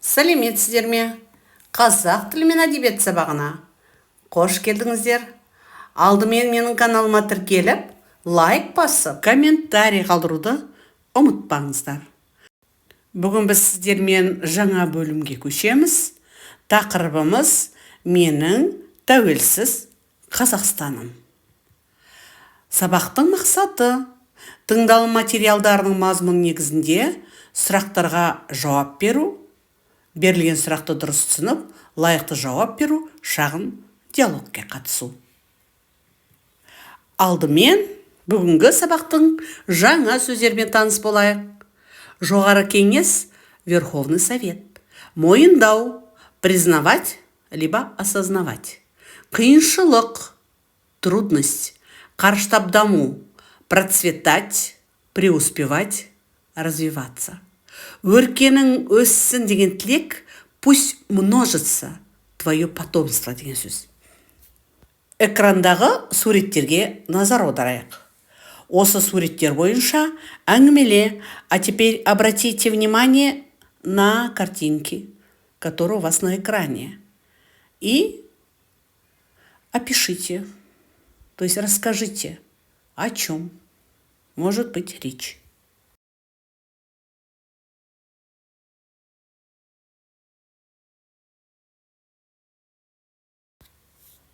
Сәлеметсіздер ме? Қазақ тілі мен әдебиет сабағына қош келдіңіздер. Алдымен менің каналыма тіркеліп, лайк басып, комментарий қалдыруды ұмытпаңыздар. Бүгін біз сіздермен жаңа бөлімге көшеміз. Тақырыбымыз менің тәуелсіз Қазақстаным. Сабақтың мақсаты тыңдалым материалдарының мазмұны негізінде сұрақтарға жауап беру, берілген сұрақты дұрыс түсініп, лайықты жауап беру, шағын диалогке қатысу. Алдымен бүгінгі сабақтың жаңа сөздермен таныс болайық. Жоғары кеңес, Верховный Совет. Мойындау, признавать, либо осознавать. Қиыншылық, трудность, қарыштап даму, процветать, преуспевать, развиваться. Өркенің өссін деген тілек, пусть множится твое потомство деген сөз. Экрандағы суреттерге назар аударайық. Осы суреттер бойынша әңгімеле, а теперь обратите внимание на картинки, которые у вас на экране. И опишите, то есть расскажите, о чем может быть речь.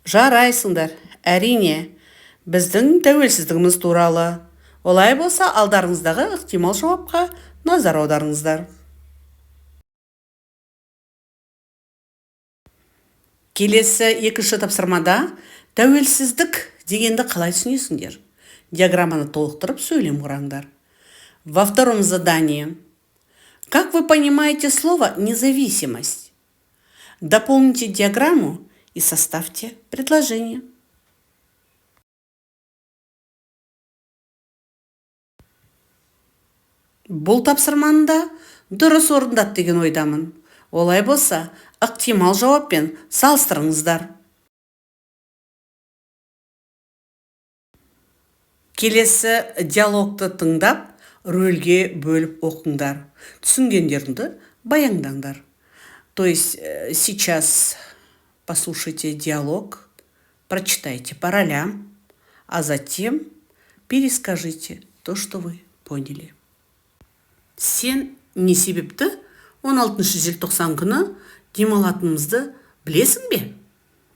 Жарайсыңдар, әрине, біздің тәуелсіздігіміз туралы. Олай болса, алдарыңыздағы ықтимал жауапқа назар аударыңыздар. Келесі екінші тапсырмада тәуелсіздік дегенді қалай түсінесіңдер? Диаграмманы толықтырып сөйлем құраңдар. Во втором задании. Как вы понимаете слово «независимость»? Дополните диаграмму и составьте предложение. Бұл тапсырманы да дұрыс орындады деген ойдамын. Олай болса, ықтимал жауаппен салыстырыңыздар. Келесі диалогты тыңдап, рөлге бөліп оқыңдар. Түсінгендеріңді баяндаңдар. То есть сейчас послушайте диалог, прочитайте по ролям, а затем перескажите то, что вы поняли. Сен не себепті 16 желтоқсан күні демалатынымызды білесің бе?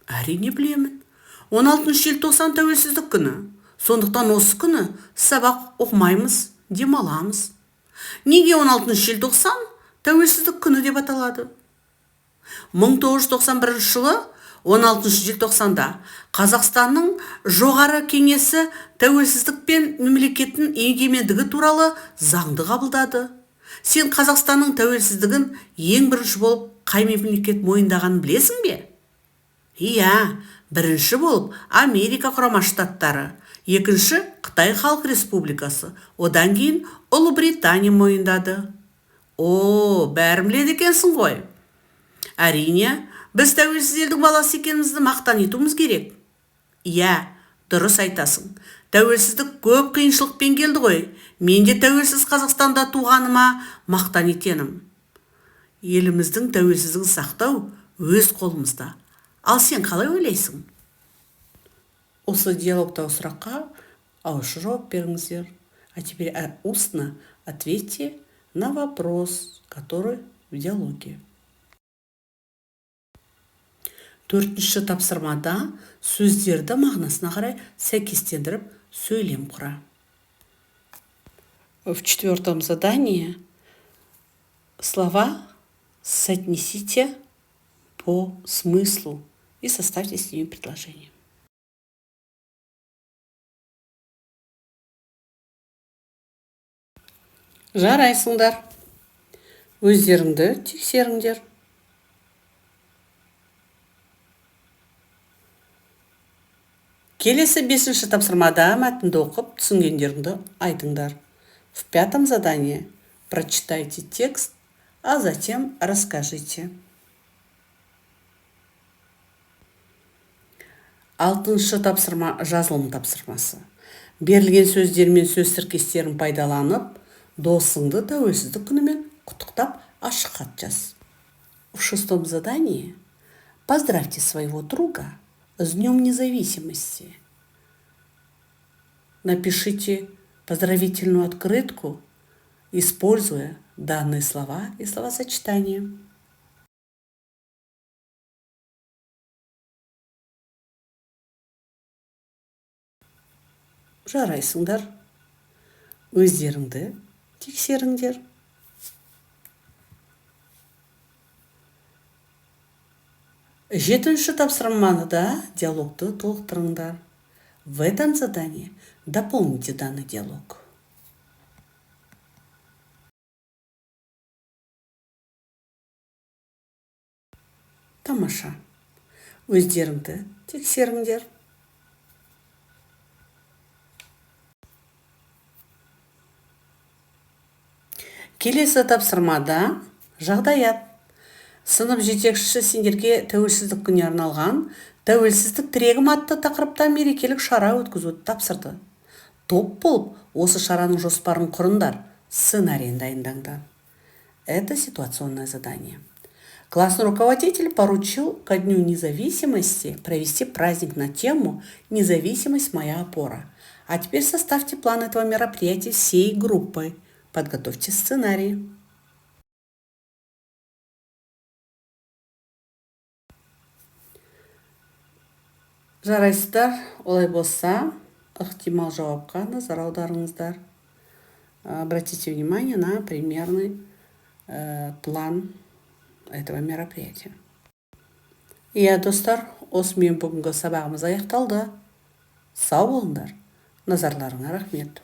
Әрине білемін. 16 желтоқсан тәуелсіздік күні. Сондықтан осы күні сабақ оқымаймыз, демаламыз. Неге 16 желтоқсан тәуелсіздік күні деп аталады? 1991 жылы 16 желтоқсанда Қазақстанның жоғары кеңесі тәуелсіздік пен мемлекеттің егемендігі туралы заңды қабылдады. Сен Қазақстанның тәуелсіздігін ең бірінші болып қай мемлекет мойындағанын білесің бе? Иә, бірінші болып Америка құрама штаттары, екінші Қытай Халық Республикасы, одан кейін Ұлыбритания мойындады. Бәрін біледі екенсің ғой. Әрине, біз тәуелсіз елдің баласы екенімізді мақтан етуіміз керек. Иә, дұрыс айтасың. Тәуелсіздік көп қиыншылықпен келді ғой. Мен де тәуелсіз Қазақстанда туғаныма мақтан етенім. Еліміздің тәуелсіздігін сақтау өз қолымызда. Ал сен қалай ойлайсың? Осы диалогтағы сұраққа ауызша жауап беріңіздер. А теперь устно ответьте на вопрос, который в диалоге. Төртінші тапсырмада сөздерді мағынасына қарай сәйкестендіріп сөйлем құра. В четвертом задании слова соотнесите по смыслу и составьте с ними предложение. Жарайсыңдар. Өздеріңді тексеріңдер. Келесі бесінші тапсырмада мәтінді оқып, түсінгендеріңді айтыңдар. В пятом задании прочитайте текст, а затем расскажите. Алтыншы тапсырма жазылым тапсырмасы. Берілген сөздер мен сөз тіркестерін пайдаланып, досыңды тәуелсіздік күнімен құттықтап ашық хат жаз. шестом задании поздравьте своего друга с Днем Независимости. Напишите поздравительную открытку, используя данные слова и словосочетания. Жарайсыңдар. Өздеріңді тексеріңдер. Жетінші тапсырманы да диалогты толықтырыңдар. В этом задании дополните данный диалог. Тамаша. Өздеріңді тексеріңдер. Келесі тапсырмада жағдаят. Сынып жетекшісі сендерге тәуелсіздік күніне арналған тәуелсіздік тірегім атты тақырыпта мерекелік шара өткізуді тапсырды. Топ болып, осы шараның жоспарын құрыңдар, сценарийін дайындаңдар. Это ситуационное задание. Классный руководитель поручил ко Дню независимости провести праздник на тему «Независимость – моя опора». А теперь составьте план этого мероприятия всей группой. Подготовьте сценарий. Жарайсыздар, олай болса, ықтимал жауапқа назар аударыңыздар. Обратите внимание на примерный план этого мероприятия. Иә, достар, осымен бүгінгі сабағымыз аяқталды. Сау болыңдар. Назарларыңа рахмет.